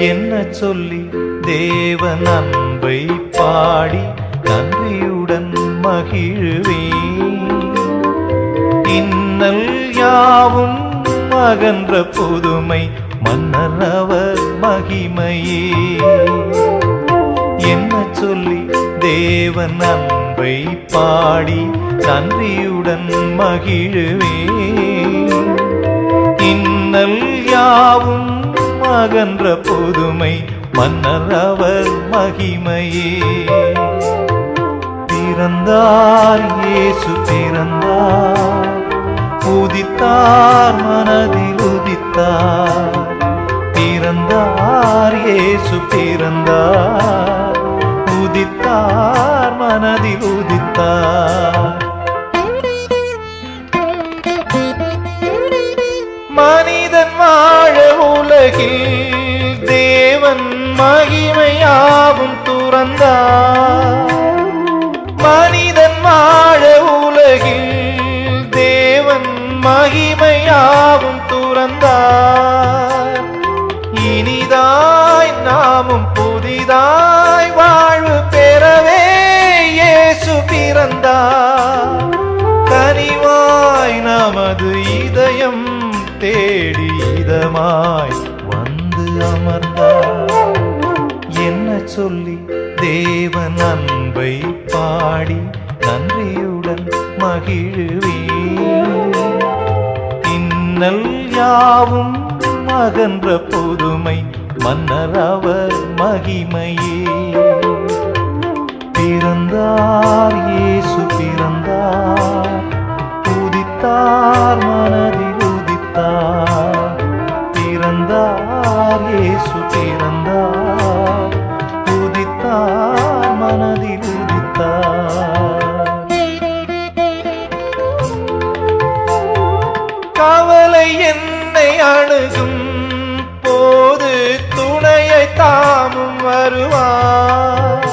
என்ன சொல்லி தேவன் அன்பை பாடி நன்றியுடன் மகிழ்வேன். இன்னல் யாவும் அகன்ற புதுமை மன்னரவர் மகிமையே. என்ன சொல்லி தேவன் அன்பை பாடி நன்றியுடன் மகிழ்வேன். யாவும் அகன்ற புதுமை மன்னர் அவர் மகிமையே. பிறந்தார் இயேசு பிறந்தார், உதித்தார் மனதில் உதித்தார். பிறந்தார் இயேசு பிறந்தார், உதித்தார் மனதில் உதித்தார். மனிதன் வாழ உலகில் தேவன் மகிமையாவும் துறந்தார். மனிதன் வாழ உலகில் தேவன் மகிமையாவும் துறந்தார். இனிதாய் நாமும் புதிதாய் வாழ்வு பெறவே இயேசு பிறந்தார். கனிவாய் நமது இதயம் தேடி இதமாய் வந்து அமர்ந்தார். என்ன சொல்லி தேவன் அன்பை பாடி நன்றியுடன் மகிழுவேன். இன்னல் யாவும் அகன்ற புதுமை மன்னர் அவர் மகிமையே. பிறந்தார் இயேசு பிறந்தார், உதித்தார் மனதில் உதித்தார். பிறந்தார் இயேசு பிறந்தார், உதித்தார் மனதில் உதித்தார். கவலை என்னை அணுகும் போது துணையை தாமும் வருவார்.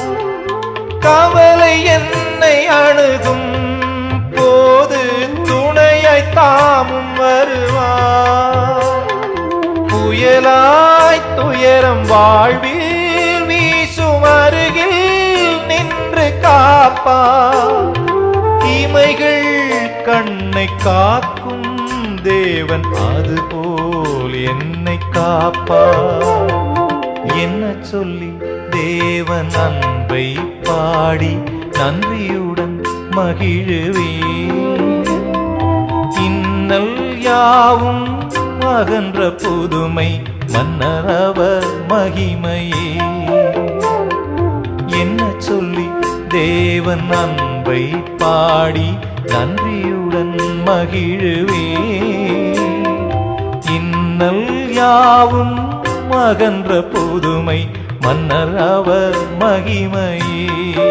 கவலை என்னை அணுகும் போது துணையை தாமும் வருவார். புயலாய் துயரம் வாழ்வில் வீசும் அருகில் நின்று காப்பார். இமைகள் கண்ணை காக்கும் தேவன் அதுபோல் என்னை காப்பார். என்ன சொல்லி தேவன் அன்பை பாடி நன்றியுடன் மகிழுவேன். இன்னல் யாவும் அகன்ற புதுமை மன்னர் அவர் மகிமையே. என்ன சொல்லி தேவன் அன்பை பாடி நன்றியுடன் மகிழுவேன். இன்னல் யாவும் அகன்ற புதுமை மன்னர் அவர் மகிமையே.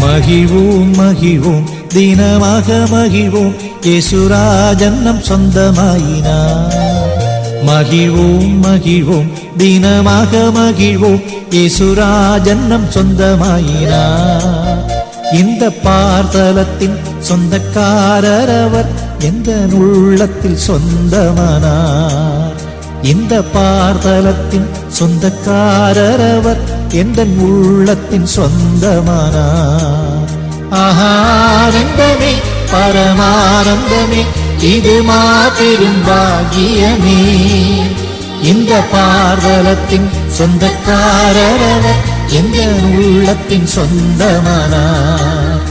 மகிழ்வோம் மகிழ்வோம் தினமாக மகிழ்வோம், இயேசுராஜன் நம் சொந்தமாயினார். மகிழ்வோம் மகிழ்வோம் தினமாக மகிழ்வோம், இயேசுராஜன் நம் சொந்தமாயினார். இந்த பார்த்தலத்தின் சொந்தக்காரர் அவர், எந்த உள்ளத்தில் சொந்தமானார். இந்த பார்த்தலத்தின் சொந்தக்காரர் அவர், எந்த உள்ளத்தின் சொந்தமானார். ஆனந்தமே பரமானந்தமே இது மாபெரும் பாக்கியமே. இந்த பார்த்தலத்தின் சொந்தக்காரர் அவர், எந்த உள்ளத்தின் சொந்தமானார்.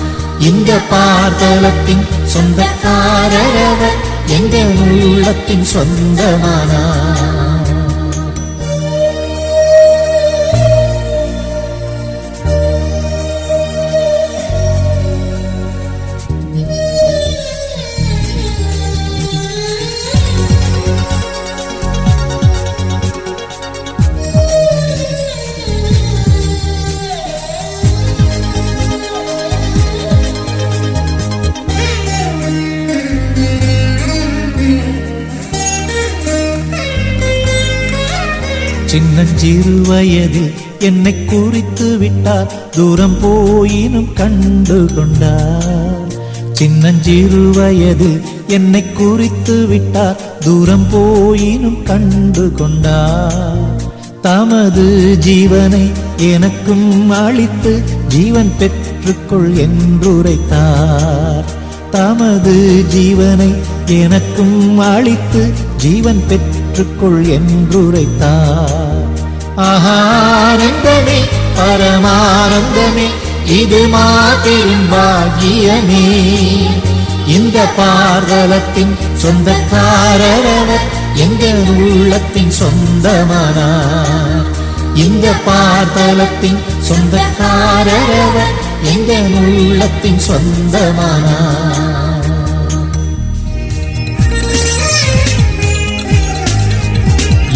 இந்த பார்த்தலத்தின் சொந்தக்காரர் அவர், எந்த உள்ளத்தின் சொந்தமானார். சின்னஞ்சிறு வயதில் என்னை குறித்து விட்டார், தூரம் போயினும் கண்டு கொண்டார். சின்னஞ்சிறு வயதில் என்னை குறித்து விட்டார், தூரம் போயினும் கண்டு கொண்டார். தமது ஜீவனை எனக்கும் அளித்து ஜீவன் பெற்றுக்கொள் என்றுரைத்தார். தமது ஜீவனை எனக்கும் அளித்து ஜீவன் பெற்றுக்கொள் என்றுரைத்தார். ஆனந்தமே பரமானந்தமே இது மாபெரும் பாக்கியமே. இந்த பார்தலத்தின் சொந்தக்காரரவர் எங்கள் உள்ளத்தின் சொந்தமானார். இந்த பார்தலத்தின் சொந்தக்காரரவர் எங்கள் உள்ளத்தின் சொந்தமானார்.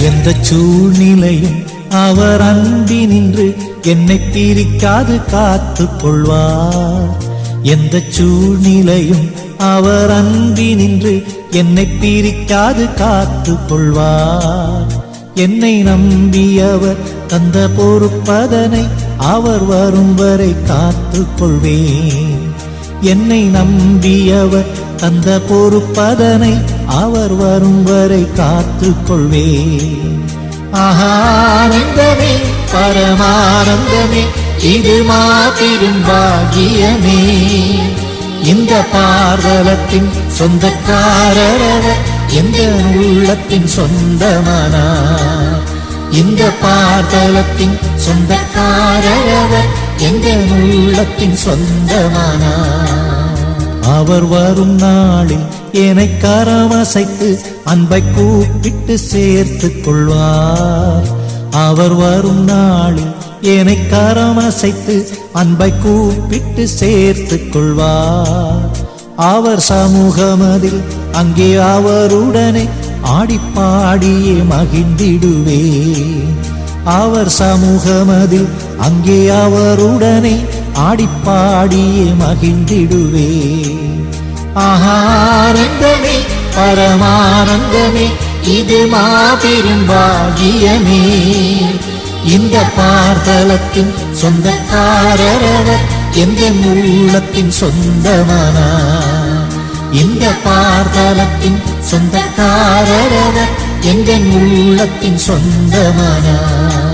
எந்த சூழ்நிலையும் அவர் அன்பினின்று என்னை பிரிக்காது காத்துக் கொள்வார். எந்த சூழ்நிலையும் அவர் அன்பினின்று என்னை பிரிக்காது காத்துக் கொள்வார். என்னை நம்பியவர் தந்த பொறுப்பதனை அவர் வரும் வரை காத்துக் கொள்வேன். என்னை நம்பியவர் தந்த பொறுப்பதனை அவர் வரும் வரை காத்துக் கொள்வேன். ஆனந்தமே பரமானந்தமே இது மாபெரும் பாக்கியமே. இந்த பார்தலத்தின் சொந்தக்காரரவர் எங்கள் உள்ளத்தின் சொந்தமானார். இந்த பார்தலத்தின் சொந்தக்காரரவர் எங்கள் உள்ளத்தின் சொந்தமானார். அவர் வரும் நாளில் என்னை கரவசைத்து அன்பை கூப்பிட்டு சேர்த்துக் கொள்வார். அவர் வரும் நாளில் என்னை கரவசைத்து அன்பை கூப்பிட்டு சேர்த்துக் கொள்வார். அவர் சமூகமதில் அங்கே அவருடனே ஆடிப்பாடியே மகிழ்ந்திடுவேன். அவர் சமூகமதில் அங்கே அவருடனே ஆடிப்பாடியே மகிழ்ந்திடுவேன். ஆனந்தமே பரமானந்தமே இது மாபெரும் பாக்கியமே. இந்த பார்தலத்தின் சொந்தக்காரரவர் எங்கள் உள்ளத்தின் சொந்தமானார். இந்த பார்தலத்தின் சொந்தக்காரரவர் எங்கள் உள்ளத்தின் சொந்தமானார்.